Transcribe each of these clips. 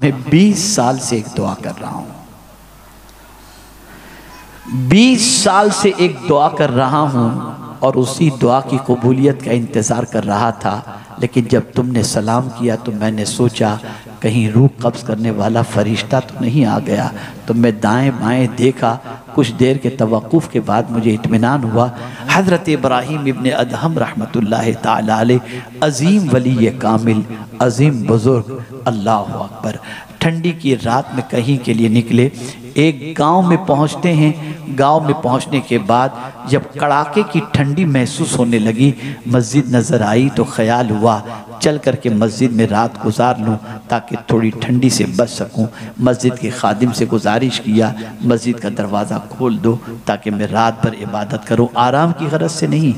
मैं 20 साल से एक दुआ कर रहा हूँ, 20 साल से एक दुआ कर रहा हूँ और उसी दुआ की कबूलियत का इंतज़ार कर रहा था। लेकिन जब तुमने सलाम किया तो मैंने सोचा कहीं रूह कब्ज़ करने वाला फरिश्ता तो नहीं आ गया। तो मैं दाएं बाएं देखा, कुछ देर के तवक़्क़ुफ़ के बाद मुझे इत्मीनान हुआ हज़रत इब्राहीम इब्न अदहम रहमतुल्लाह ताला अलैह, अज़ीम वली कामिल, अज़ीम बुज़ुर्ग, अल्लाहु अकबर, ठंडी की रात में कहीं के लिए निकले। एक गांव में पहुंचते हैं। गांव में पहुंचने के बाद जब कड़ाके की ठंडी महसूस होने लगी, मस्जिद नज़र आई तो ख्याल हुआ चल कर के मस्जिद में रात गुजार लूँ ताकि थोड़ी ठंडी से बच सकूँ। मस्जिद के खादिम से गुजारिश किया मस्जिद का दरवाज़ा खोल दो ताकि मैं रात भर इबादत करूँ, आराम की गरज से नहीं,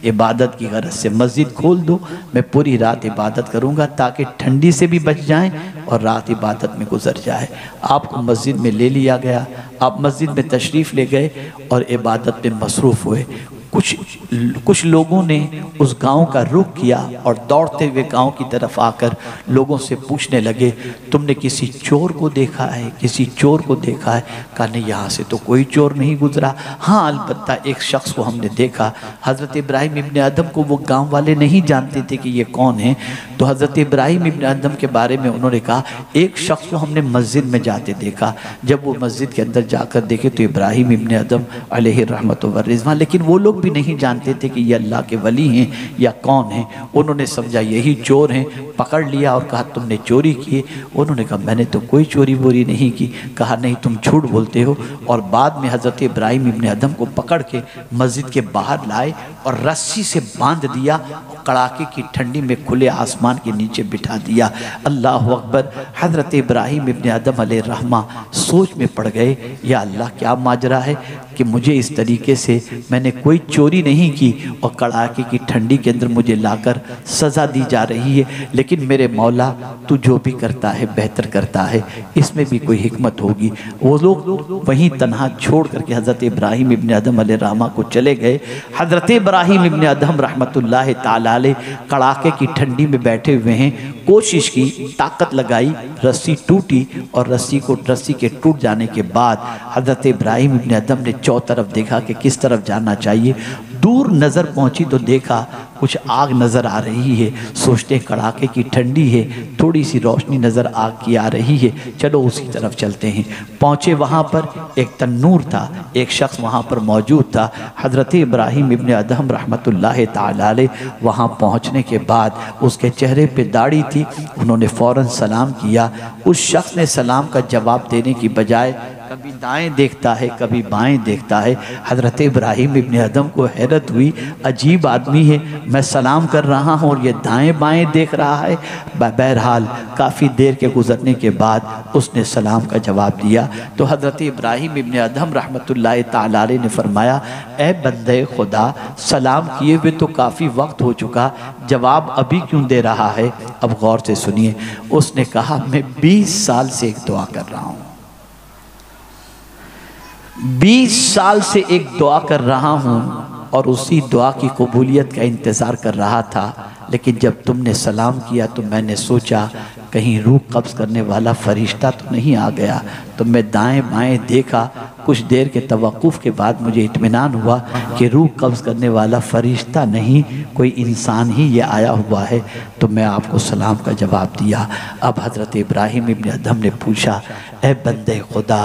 इबादत की गरज से। मस्जिद खोल दो, मैं पूरी रात इबादत करूँगा ताकि ठंडी से भी बच जाएं और रात इबादत में गुजर जाए। आपको मस्जिद में ले लिया गया, आप मस्जिद में तशरीफ़ ले गए और इबादत में मसरूफ़ हुए। कुछ लोगों ने उस गांव का रुख किया और दौड़ते हुए गांव की तरफ आकर लोगों से पूछने लगे, तुमने किसी चोर को देखा है, किसी चोर को देखा है? कहा नहीं, यहाँ से तो कोई चोर नहीं गुजरा। हाँ, अलबत्ता एक शख्स को हमने देखा। हज़रत इब्राहीम इब्न अदम को वो गांव वाले नहीं जानते थे कि ये कौन है। तो हज़रत इब्राहीम इब्न अदम के बारे में उन्होंने कहा, एक शख्स को हमने मस्जिद में जाते देखा। जब वो मस्जिद के अंदर जाकर देखे तो इब्राहीम इब्न अदम अलैहि रहमत व रिज़वान, लेकिन वो लोग भी नहीं जानते थे कि ये अल्लाह के वली हैं या कौन हैं। उन्होंने समझा यही चोर हैं, पकड़ लिया और कहा तुमने चोरी की? उन्होंने कहा मैंने तो कोई चोरी वोरी नहीं की। कहा नहीं, तुम झूठ बोलते हो। और बाद में हज़रत इब्राहीम इब्न अदम को पकड़ के मस्जिद के बाहर लाए और रस्सी से बांध दिया, कड़ाके की ठंडी में खुले आसमान के नीचे बिठा दिया। अल्लाह अकबर। हज़रत इब्राहीम इब्न अदम अलैहि रहमा सोच में पड़ गए, या अल्लाह क्या माजरा है कि मुझे इस तरीके से मैंने कोई चोरी नहीं की और कड़ाके की ठंडी के अंदर मुझे लाकर सज़ा दी जा रही है। लेकिन मेरे मौला, तू जो भी करता है बेहतर करता है, इसमें भी कोई हिकमत होगी। वो लोग वहीं तन्हा छोड़ करके हज़रत इब्राहीम इब्न अदम अलैहि रहमा को चले गए। हज़रत इब्राहीम इब्न अदम रहमतुल्लाह ताला अलैह कड़ाके की ठंडी में बैठे हुए हैं। कोशिश की, ताकत लगाई, रस्सी टूटी और रस्सी के टूट जाने के बाद हज़रत इब्राहीम इब्न अदम ने चौतरफ देखा कि किस तरफ जाना चाहिए। दूर नज़र पहुंची तो देखा कुछ आग नज़र आ रही है। सोचते कड़ाके की ठंडी है, थोड़ी सी रोशनी नज़र आग की आ रही है, चलो उसी तरफ चलते हैं। पहुँचे, वहाँ पर एक तन्नूर था, एक शख्स वहाँ पर मौजूद था। हज़रत इब्राहीम इब्न अदहम रहमतुल्लाह ताला अलैह वहाँ पहुँचने के बाद उसके चेहरे पे दाढ़ी थी। उन्होंने फ़ौरन सलाम किया। उस शख्स ने सलाम का जवाब देने की बजाय कभी दाएं देखता है, कभी बाएं देखता है। हज़रत इब्राहीम इब्न अदम को हैरत हुई, अजीब आदमी है, मैं सलाम कर रहा हूँ और ये दाएं बाएं देख रहा है। बहरहाल काफ़ी देर के गुज़रने के बाद उसने सलाम का जवाब दिया। तो हज़रत इब्राहीम इब्न अदम रहमतुल्लाह ताला अलैह ने फरमाया, ए बंदे खुदा, सलाम किए हुए तो काफ़ी वक्त हो चुका, जवाब अभी क्यों दे रहा है? अब गौर से सुनिए। उसने कहा, मैं 20 साल से एक दुआ कर रहा हूँ, 20 साल से एक दुआ कर रहा हूँ और उसी दुआ की कबूलियत का इंतज़ार कर रहा था। लेकिन जब तुमने सलाम किया तो मैंने सोचा कहीं रूह कब्ज़ करने वाला फरिश्ता तो नहीं आ गया। तो मैं दाएं बाएं देखा, कुछ देर के तवक़्क़ुफ़ के बाद मुझे इत्मीनान हुआ कि रूह कब्ज़ करने वाला फरिश्ता नहीं, कोई इंसान ही ये आया हुआ है। तो मैं आपको सलाम का जवाब दिया। अब हज़रत इब्राहीम इब्न अदम ने पूछा, ए बंदे खुदा,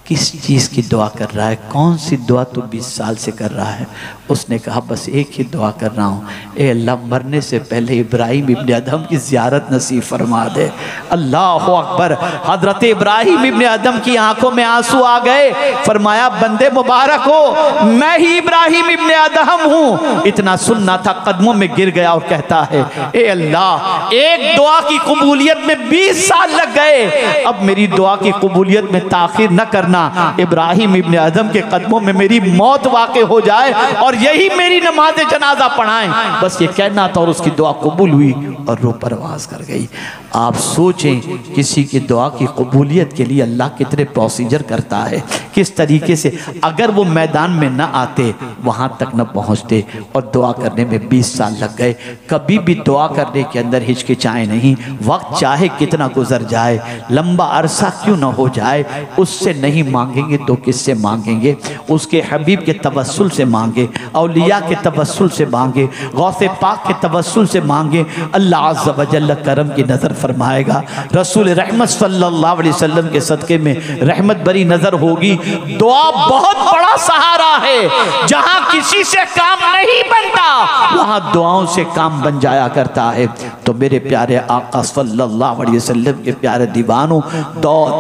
किस चीज़ की दुआ कर रहा है? कौन सी दुआ तू 20 साल से कर रहा है? उसने कहा, बस एक ही दुआ कर रहा हूँ, ए अल्लाह, मरने से पहले इब्राहीम इब्न अदम की ज़ियारत नसीब फरमा दे। अल्लाह अकबर। हज़रत इब्राहीम इब्न अदम की आंखों में आंसू आ गए। फरमाया, बंदे मुबारक हो, मैं ही इब्राहीम इब्न अदम हूँ। इतना सुनना था, कदमों में गिर गया और कहता है, ए अल्लाह, एक दुआ की कबूलियत में 20 साल लग गए, अब मेरी दुआ की कबूलियत में ताख़ीर न करना। इब्राहीम इब्न अदम के कदमों में मेरी मौत वाक़े हो जाए और यही मेरी नमाज जनाजा पढ़ाएं, बस ये कहना था। और उसकी दुआ कबूल हुई और रूह परवाज़ कर गई। आप सोचें, किसी की दुआ की कबूलियत के लिए अल्लाह कितने प्रोसीजर करता है, किस तरीके से, अगर वो मैदान में न आते वहाँ तक न पहुँचते। और दुआ करने में 20 साल लग गए। कभी भी दुआ करने के अंदर हिचकिचाएं नहीं। वक्त चाहे कितना गुजर जाए, लंबा अरसा क्यों न हो जाए, उससे नहीं मांगेंगे तो किससे मांगेंगे? उसके हबीब के तवस्सुल से मांगे, औलिया के तवस्सुल से मांगे, गौसे पाक के तवस्सुल से मांगे। अल्लाह अज़्ज़ व जल्ल करम की नज़र फरमाएगा। रसूल रहमत सल्लल्लाहु अलैहि वसल्लम के सदक़े में रहमत भरी नज़र होगी। दुआ बहुत बड़ा सहारा है। जहाँ किसी से काम नहीं बनता वहाँ दुआओं से काम बन जाया करता है। तो मेरे प्यारे आका सल्लल्लाहु अलैहि वसल्लम के प्यारे दीवानों,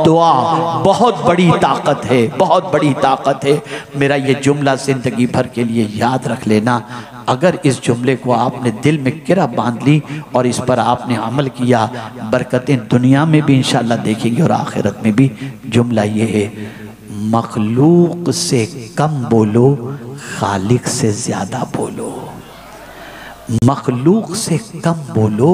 दुआ बहुत बड़ी ताकत है, बहुत बड़ी ताकत है। मेरा ये जुमला ज़िंदगी भर के लिए याद रख लेना। अगर इस जुमले को आपने दिल में किरा बांध ली और इस पर आपने अमल किया, बरकतें दुनिया में भी इंशाअल्लाह देखेंगे और आखिरत में भी। जुमला ये है, मखलूक से कम बोलो, खालिक से ज़्यादा बोलो। मखलूक से कम बोलो,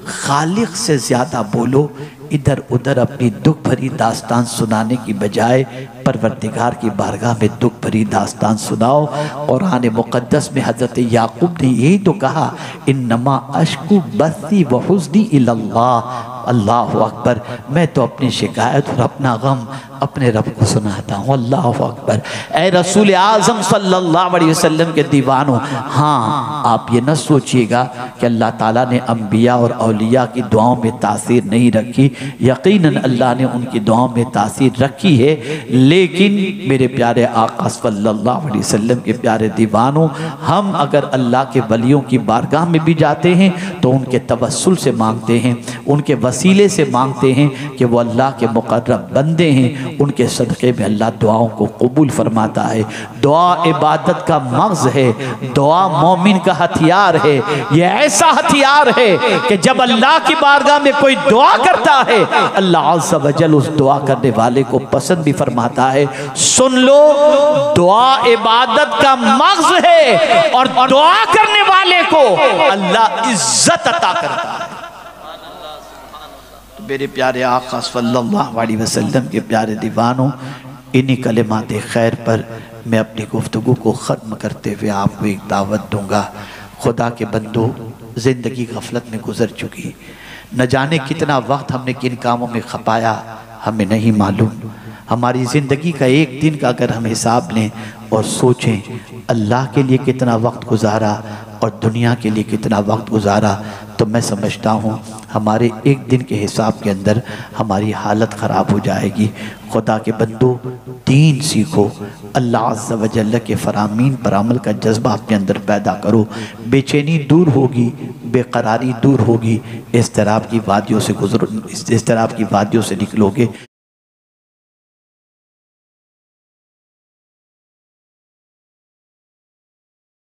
खालिक से ज़्यादा बोलो। इधर उधर अपनी दुख भरी दास्तान सुनाने की बजाय परवरदिगार की बारगाह में दुख भरी दास्तान सुनाओ। और आने मुक़द्दस में हज़रत याक़ूब ने यही तो कहा, इन्नमा अश्कु बस्ती व हुज़्नी इलल्लाह। अल्लाह अकबर, मैं तो अपनी शिकायत और अपना गम अपने रब को सुनाता हूँ। अल्लाह अकबर। ए रसूल आज़म सल्लल्लाहु अलैहि वसल्लम के दीवानों, हाँ आप ये न सोचिएगा कि अल्लाह ताला ने अम्बिया और औलिया की दुआओं में तासीर नहीं रखी। यकीनन अल्लाह ने उनकी दुआओं में तासीर रखी है, लेकिन मेरे प्यारे आका सल्लल्लाहु अलैहि वसल्लम के प्यारे दीवानों, हम अगर अल्लाह के वलियों की बारगाह में भी जाते हैं तो उनके तवस्सुल से मांगते हैं, उनके वसीले से मांगते हैं कि वो अल्लाह के मुक़र्रब बंदे हैं। उनके सदक़े में अल्लाह दुआओं को कबूल फरमाता है। दुआ इबादत का मग़ज़ है, दुआ मोमिन का हथियार है। ये ऐसा हथियार है कि जब अल्लाह की बारगाह में कोई दुआ करता है, अल्लाह अज़्ज़ व जल उस दुआ करने वाले को पसंद भी फरमाता है। सुन लो, दुआ इबादत का मग़ज़ है और दुआ करने वाले को अल्लाह इज्जत अता करता है। मेरे प्यारे आका सल्लल्लाहु अलैहि वसल्लम के प्यारे दीवानों, इन्हीं कलिमात खैर पर मैं अपनी गुफ्तगू को ख़त्म करते हुए आपको एक दावत दूंगा। खुदा के बंदो, ज़िंदगी गफलत में गुजर चुकी, न जाने कितना वक्त हमने किन कामों में खपाया हमें नहीं मालूम। हमारी ज़िंदगी का एक दिन का अगर हम हिसाब लें और सोचें अल्लाह के लिए कितना वक्त गुजारा और दुनिया के लिए कितना वक्त गुजारा, तो मैं समझता हूँ हमारे एक दिन के हिसाब के अंदर हमारी हालत ख़राब हो जाएगी। खुदा के बंदो, दीन सीखो, अल्लाह अज़्ज़ व जल्ल के फरामीन पर अमल का जज्बा अपने अंदर पैदा करो। बेचैनी दूर होगी, बेकरारी दूर होगी। इस तरह की वादियों से गुजरो, इस तरह की वादियों से निकलोगे।